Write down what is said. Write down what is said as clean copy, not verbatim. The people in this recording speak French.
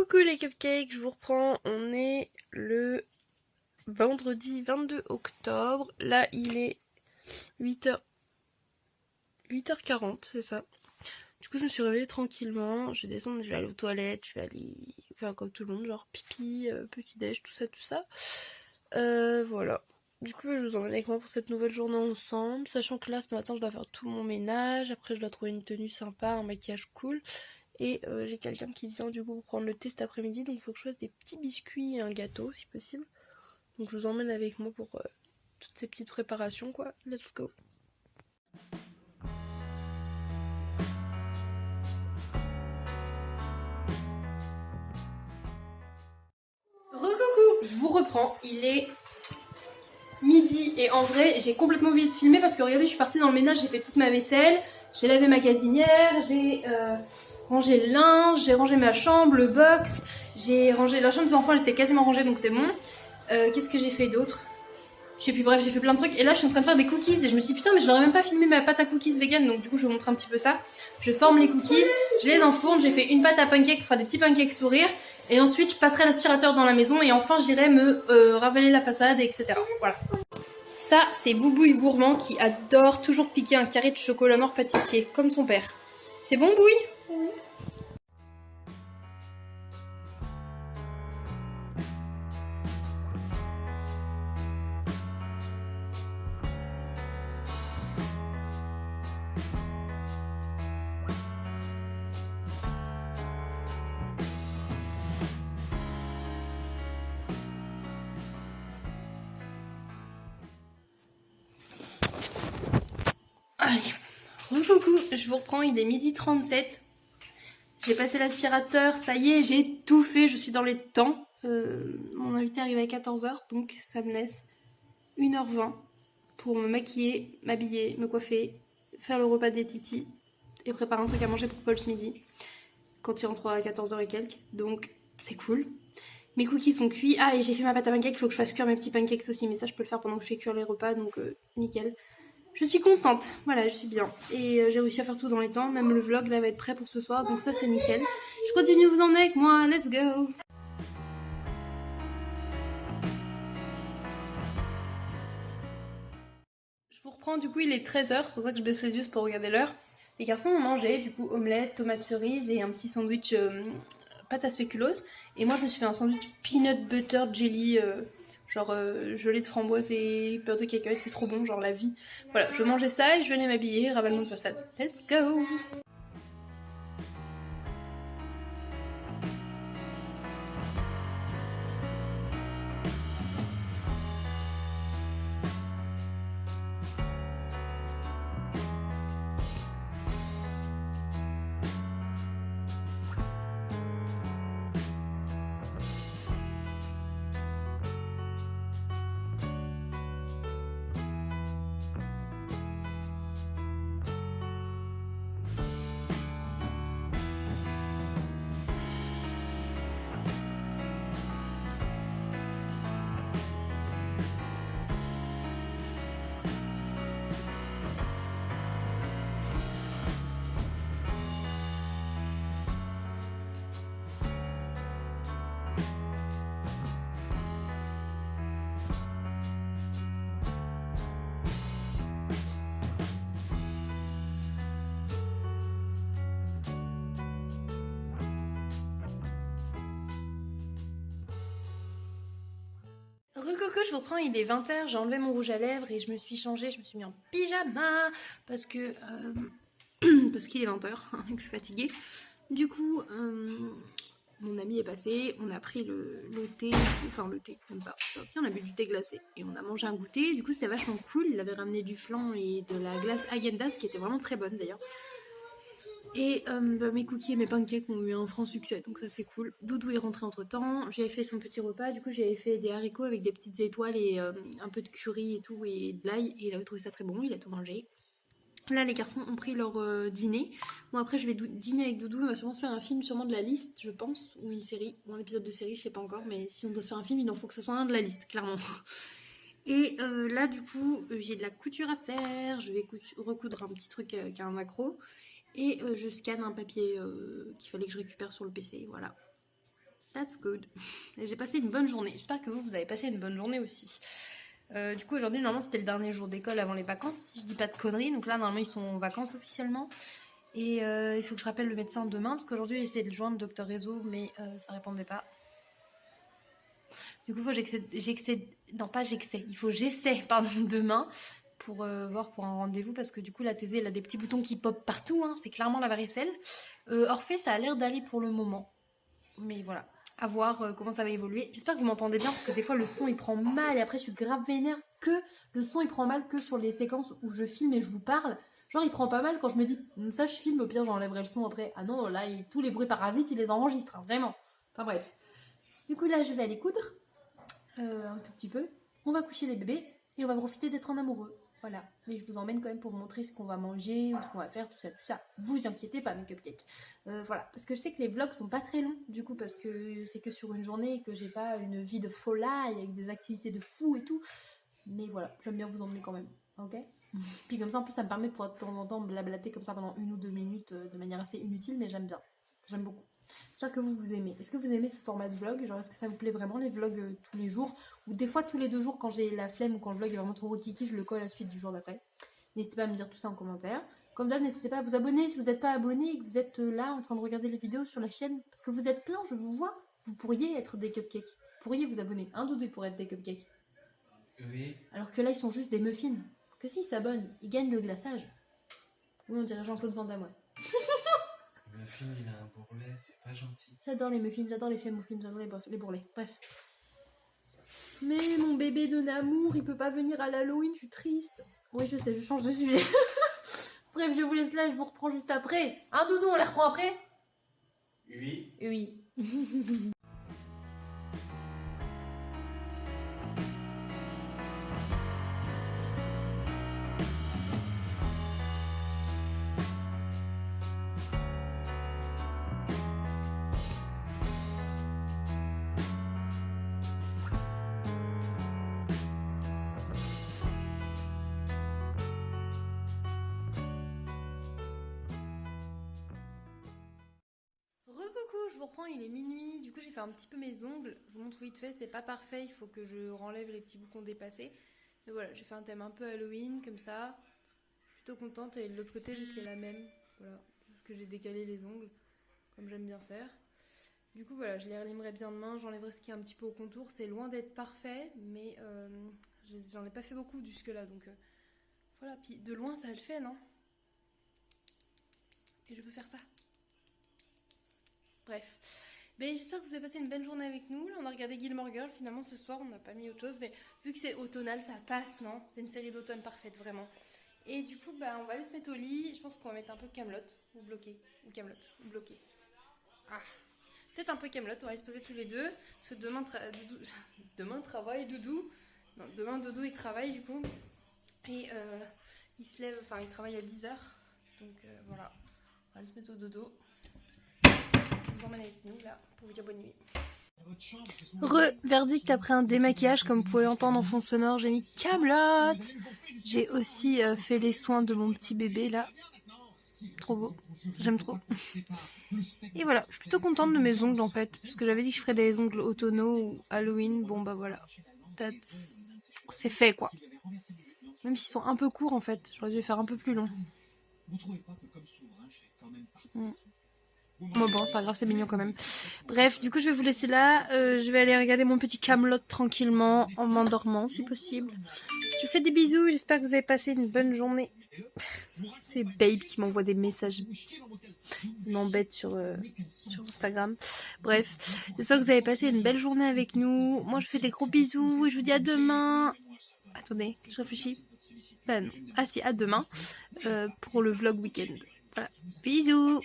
Recoucou les cupcakes, je vous reprends, on est le vendredi 22 octobre, là il est 8h... 8h40, c'est ça. Du coup je me suis réveillée tranquillement, je vais descendre, je vais aller aux toilettes, je vais aller faire comme tout le monde, genre pipi, petit déj, tout ça. Voilà. Du coup je vous emmène avec moi pour cette nouvelle journée ensemble, sachant que là ce matin je dois faire tout mon ménage, après je dois trouver une tenue sympa, un maquillage cool. Et j'ai quelqu'un qui vient du coup pour prendre le thé cet après-midi, donc il faut que je fasse des petits biscuits et un gâteau si possible. Donc je vous emmène avec moi pour toutes ces petites préparations quoi. Let's go. Recoucou, je vous reprends, il est midi et en vrai j'ai complètement oublié de filmer parce que regardez je suis partie dans le ménage, j'ai fait toute ma vaisselle, j'ai lavé ma gazinière, j'ai rangé le linge, j'ai rangé ma chambre, le box, j'ai rangé la chambre des enfants, elle était quasiment rangée donc c'est bon. Qu'est-ce que j'ai fait d'autre? Je sais plus, bref, j'ai fait plein de trucs. Et là, je suis en train de faire des cookies. Et je me suis dit, putain, mais je n'aurais même pas filmé ma pâte à cookies vegan. Donc, du coup, je vous montre un petit peu ça. Je forme les cookies, je les enfourne. J'ai fait une pâte à pancakes pour faire des petits pancakes sourires. Et ensuite, je passerai l'aspirateur dans la maison. Et enfin, j'irai me ravaler la façade, etc. Voilà. Ça, c'est Boubouille Gourmand qui adore toujours piquer un carré de chocolat noir pâtissier, comme son père. C'est bon, Bouille? Oui. Allez, coucou, je vous reprends, il est 12h37. J'ai passé l'aspirateur, ça y est, j'ai tout fait, je suis dans les temps. Mon invité arrive à 14h, donc ça me laisse 1h20 pour me maquiller, m'habiller, me coiffer, faire le repas des titis et préparer un truc à manger pour Paul ce midi, quand il rentrera à 14h et quelques, donc c'est cool. Mes cookies sont cuits. Ah, et j'ai fait ma pâte à pancakes, il faut que je fasse cuire mes petits pancakes aussi, mais ça je peux le faire pendant que je fais cuire les repas, donc nickel. Je suis contente, voilà, je suis bien. Et j'ai réussi à faire tout dans les temps, même le vlog là va être prêt pour ce soir, donc ça c'est nickel. Je continue à vous emmener avec moi, let's go. Je vous reprends, du coup il est 13h, c'est pour ça que je baisse les yeux, c'est pour regarder l'heure. Les garçons ont mangé, du coup omelette, tomate cerise et un petit sandwich pâte à spéculoos. Et moi je me suis fait un sandwich peanut butter jelly, genre gelée de framboise et beurre de cacahuète, c'est trop bon, genre la vie. Voilà, je mangeais ça et je venais m'habiller, ravalement de façade. Let's go. Recoco, je vous reprends, il est 20h, j'ai enlevé mon rouge à lèvres et je me suis changée, je me suis mis en pyjama parce que parce qu'il est 20h et que je suis fatiguée. Du coup, mon ami est passé, on a pris le thé, enfin le thé, même pas. Si on a bu du thé glacé et on a mangé un goûter, du coup c'était vachement cool, il avait ramené du flan et de la glace Häagen-Dazs qui était vraiment très bonne d'ailleurs. Et mes cookies et mes pancakes ont eu un franc succès, donc ça c'est cool. Doudou est rentré entre temps, j'avais fait son petit repas, du coup j'avais fait des haricots avec des petites étoiles et un peu de curry et tout, et de l'ail, et il avait trouvé ça très bon, il a tout mangé. Là les garçons ont pris leur dîner. Bon après je vais dîner avec Doudou, on va sûrement se faire un film, sûrement de la liste je pense, ou une série, ou un épisode de série, je sais pas encore, mais si on doit se faire un film il en faut que ce soit un de la liste, clairement. Et là du coup j'ai de la couture à faire, je vais recoudre un petit truc avec un accro. Et je scanne un papier qu'il fallait que je récupère sur le PC, voilà. That's good. Et j'ai passé une bonne journée. J'espère que vous avez passé une bonne journée aussi. Du coup, aujourd'hui, normalement, c'était le dernier jour d'école avant les vacances, si je dis pas de conneries. Donc là, normalement, ils sont en vacances officiellement. Et il faut que je rappelle le médecin demain, parce qu'aujourd'hui, j'ai essayé de le joindre, Docteur Réseau, mais ça répondait pas. Du coup, il faut que j'excède... Non, pas j'excède. Il faut que j'essaie, pardon, demain pour voir pour un rendez-vous, parce que du coup, la thésée, elle a des petits boutons qui popent partout. Hein, c'est clairement la varicelle. Orphée, ça a l'air d'aller pour le moment. Mais voilà, à voir comment ça va évoluer. J'espère que vous m'entendez bien, parce que des fois, le son, il prend mal. Et après, je suis grave vénère que le son, il prend mal que sur les séquences où je filme et je vous parle. Genre, il prend pas mal quand je me dis, ça, je filme, au pire, j'enlèverai le son après. Ah non, là, tous les bruits parasites, il les enregistre, hein, vraiment. Enfin bref. Du coup, là, je vais aller coudre. Un tout petit peu. On va coucher les bébés et on va profiter d'être en amoureux. Voilà. Mais je vous emmène quand même pour vous montrer ce qu'on va manger ou ce qu'on va faire, tout ça, tout ça. Vous inquiétez pas, mes cupcakes. Voilà. Parce que je sais que les vlogs sont pas très longs, du coup, parce que c'est que sur une journée et que j'ai pas une vie de folie avec des activités de fou et tout. Mais voilà, j'aime bien vous emmener quand même. Ok? Puis comme ça, en plus, ça me permet de pouvoir de temps en temps blablater comme ça pendant 1 ou 2 minutes de manière assez inutile, mais j'aime bien. J'aime beaucoup. J'espère que vous aimez. Est-ce que vous aimez ce format de vlog? Genre, est-ce que ça vous plaît vraiment les vlogs tous les jours? Ou des fois tous les 2 jours quand j'ai la flemme ou quand le vlog est vraiment trop kiki, je le colle à la suite du jour d'après. N'hésitez pas à me dire tout ça en commentaire. Comme d'hab, n'hésitez pas à vous abonner si vous n'êtes pas abonné et que vous êtes là en train de regarder les vidéos sur la chaîne. Parce que vous êtes plein, je vous vois. Vous pourriez être des cupcakes. Vous pourriez vous abonner. Un doudou pour être des cupcakes. Oui. Alors que là, ils sont juste des muffins. Que s'ils s'abonnent, ils gagnent le glaçage. Oui, on dirait Jean-Claude Van Damme, ouais. Le muffin, il a un bourrelet, c'est pas gentil. J'adore les muffins, j'adore les muffins, j'adore les bourrelets. Bref. Mais mon bébé de Namour, il peut pas venir à l'Halloween, je suis triste. Oui, je sais, je change de sujet. Bref, je vous laisse là, je vous reprends juste après. Hein, Doudou, on les reprend après? Oui. Oui. Re-coucou, je vous reprends, il est minuit. Du coup, j'ai fait un petit peu mes ongles. Je vous montre vite fait, c'est pas parfait, il faut que je renlève les petits boucons dépassés. Mais voilà, j'ai fait un thème un peu Halloween, comme ça. Je suis plutôt contente. Et de l'autre côté, j'ai fait la même. Voilà, juste que j'ai décalé les ongles, comme j'aime bien faire. Du coup, voilà, je les relimerai bien demain. J'enlèverai ce qui est un petit peu au contour. C'est loin d'être parfait, mais j'en ai pas fait beaucoup jusque-là. Donc voilà, puis de loin, ça le fait, non? Et je peux faire ça. Bref. Mais j'espère que vous avez passé une belle journée avec nous. Là, on a regardé Gilmore Girls. Finalement, ce soir, on n'a pas mis autre chose. Mais vu que c'est automnal, ça passe, non? C'est une série d'automne parfaite, vraiment. Et du coup, bah, on va aller se mettre au lit. Je pense qu'on va mettre un peu Kaamelott ou bloqué. Ou Kaamelott ou bloqué. Ah. Peut-être un peu Kaamelott. On va aller se poser tous les deux. Parce que demain, demain travaille Doudou. Non, demain, Doudou, il travaille, du coup. Et il se lève, enfin, il travaille à 10h. Donc, voilà. On va aller se mettre au dodo. Je vous emmène avec nous là pour vous dire bonne nuit. Verdict après un démaquillage, comme vous pouvez entendre en fond sonore, j'ai mis Kaamelott. J'ai aussi fait les soins de mon petit bébé là. Trop beau, j'aime trop. Et voilà, je suis plutôt contente de mes ongles en fait, parce que j'avais dit que je ferais des ongles automnaux ou Halloween. Bon bah voilà, c'est fait quoi. Même s'ils sont un peu courts en fait, j'aurais dû les faire un peu plus longs. Bon, c'est pas grave, c'est mignon quand même. Bref, du coup, je vais vous laisser là. Je vais aller regarder mon petit Kaamelott tranquillement, en m'endormant, si possible. Je vous fais des bisous, j'espère que vous avez passé une bonne journée. C'est Babe qui m'envoie des messages. Il m'embête sur Instagram. Bref, j'espère que vous avez passé une belle journée avec nous. Moi, je vous fais des gros bisous et je vous dis à demain. Attendez, je réfléchis. Ah non. Ah si, à demain pour le vlog week-end. Voilà. Bisous.